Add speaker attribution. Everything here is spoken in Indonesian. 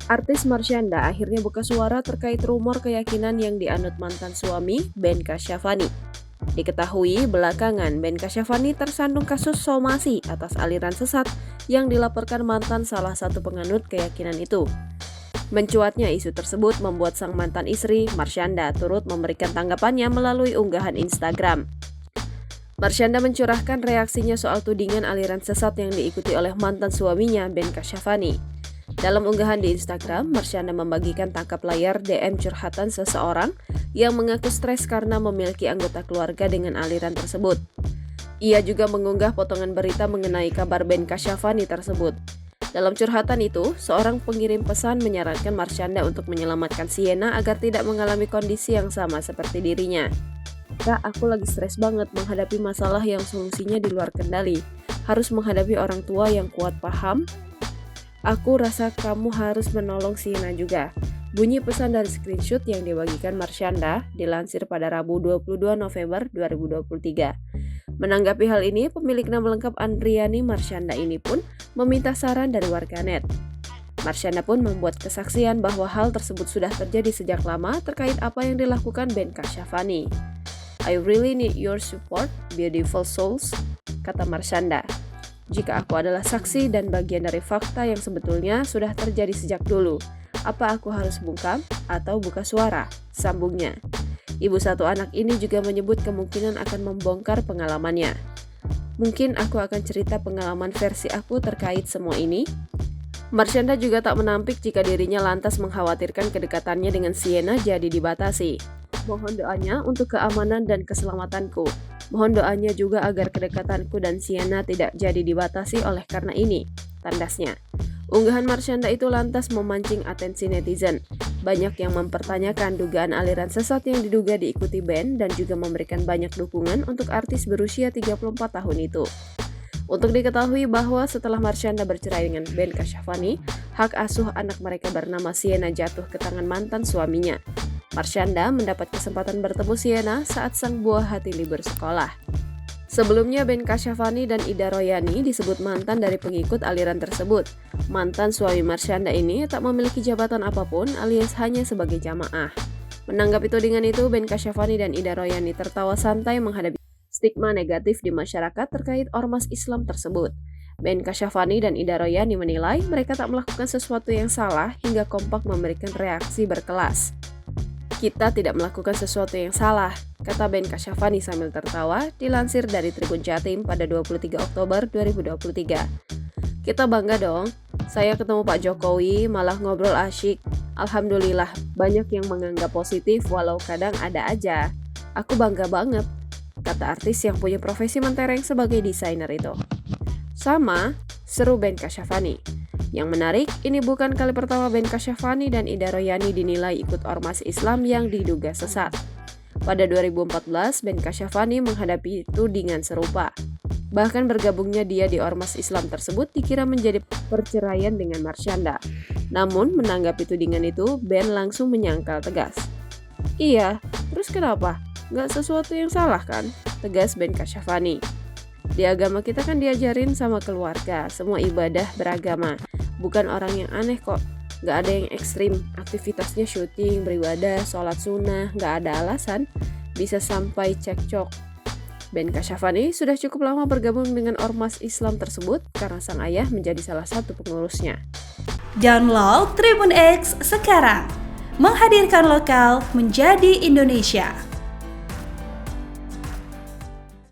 Speaker 1: Artis Marshanda akhirnya buka suara terkait rumor keyakinan yang dianut mantan suami Ben Kasyafani. Diketahui belakangan Ben Kasyafani tersandung kasus somasi atas aliran sesat yang dilaporkan mantan salah satu penganut keyakinan itu. Mencuatnya isu tersebut membuat sang mantan istri, Marshanda, turut memberikan tanggapannya melalui unggahan Instagram. Marshanda mencurahkan reaksinya soal tudingan aliran sesat yang diikuti oleh mantan suaminya Ben Kasyafani. Dalam unggahan di Instagram, Marshanda membagikan tangkap layar DM curhatan seseorang yang mengaku stres karena memiliki anggota keluarga dengan aliran tersebut. Ia juga mengunggah potongan berita mengenai kabar Ben Kasyafani tersebut. Dalam curhatan itu, seorang pengirim pesan menyarankan Marshanda untuk menyelamatkan Sienna agar tidak mengalami kondisi yang sama seperti dirinya. "Kak, aku lagi stres banget menghadapi masalah yang solusinya di luar kendali. Harus menghadapi orang tua yang kuat paham. Aku rasa kamu harus menolong Sienna juga." Bunyi pesan dari screenshot yang dibagikan Marshanda dilansir pada Rabu 22 November 2023. Menanggapi hal ini, pemilik nama lengkap Andriani Marshanda ini pun meminta saran dari warganet. Marshanda pun membuat kesaksian bahwa hal tersebut sudah terjadi sejak lama terkait apa yang dilakukan Ben Kasyafani. "I really need your support, beautiful souls," kata Marshanda. "Jika aku adalah saksi dan bagian dari fakta yang sebetulnya sudah terjadi sejak dulu, apa aku harus bungkam atau buka suara?" sambungnya. Ibu satu anak ini juga menyebut kemungkinan akan membongkar pengalamannya. "Mungkin aku akan cerita pengalaman versi aku terkait semua ini." Marshanda juga tak menampik jika dirinya lantas mengkhawatirkan kedekatannya dengan Sienna jadi dibatasi. "Mohon doanya untuk keamanan dan keselamatanku. Mohon doanya juga agar kedekatanku dan Sienna tidak jadi dibatasi oleh karena ini," tandasnya. Unggahan Marshanda itu lantas memancing atensi netizen. Banyak yang mempertanyakan dugaan aliran sesat yang diduga diikuti Ben dan juga memberikan banyak dukungan untuk artis berusia 34 tahun itu. Untuk diketahui bahwa setelah Marshanda bercerai dengan Ben Kasyafani, hak asuh anak mereka bernama Sienna jatuh ke tangan mantan suaminya. Marshanda mendapat kesempatan bertemu Sienna saat sang buah hati libur sekolah. Sebelumnya Ben Kasyafani dan Ida Royani disebut mantan dari pengikut aliran tersebut. Mantan suami Marshanda ini tak memiliki jabatan apapun alias hanya sebagai jamaah. Menanggapi tudingan itu, Ben Kasyafani dan Ida Royani tertawa santai menghadapi stigma negatif di masyarakat terkait ormas Islam tersebut. Ben Kasyafani dan Ida Royani menilai mereka tak melakukan sesuatu yang salah hingga kompak memberikan reaksi berkelas. "Kita tidak melakukan sesuatu yang salah," kata Ben Kasyafani sambil tertawa, dilansir dari Tribun Jatim pada 23 Oktober 2023. "Kita bangga dong. Saya ketemu Pak Jokowi, malah ngobrol asyik. Alhamdulillah, banyak yang menganggap positif walau kadang ada aja. Aku bangga banget," kata artis yang punya profesi mentereng sebagai desainer itu. "Sama," seru Ben Kasyafani. Yang menarik, ini bukan kali pertama Ben Kasyafani dan Ida Royani dinilai ikut ormas Islam yang diduga sesat. Pada 2014, Ben Kasyafani menghadapi tudingan serupa. Bahkan bergabungnya dia di ormas Islam tersebut dikira menjadi perceraian dengan Marshanda. Namun, menanggapi tudingan itu, Ben langsung menyangkal tegas. "Iya, terus kenapa? Nggak sesuatu yang salah kan?" tegas Ben Kasyafani. "Di agama kita kan diajarin sama keluarga, semua ibadah beragama. Bukan orang yang aneh kok. Nggak ada yang ekstrim, aktivitasnya syuting, beribadah, sholat sunnah, nggak ada alasan bisa sampai cekcok." Ben Kasyafani sudah cukup lama bergabung dengan ormas Islam tersebut karena sang ayah menjadi salah satu pengurusnya.
Speaker 2: Download Tribun X sekarang, menghadirkan lokal menjadi Indonesia.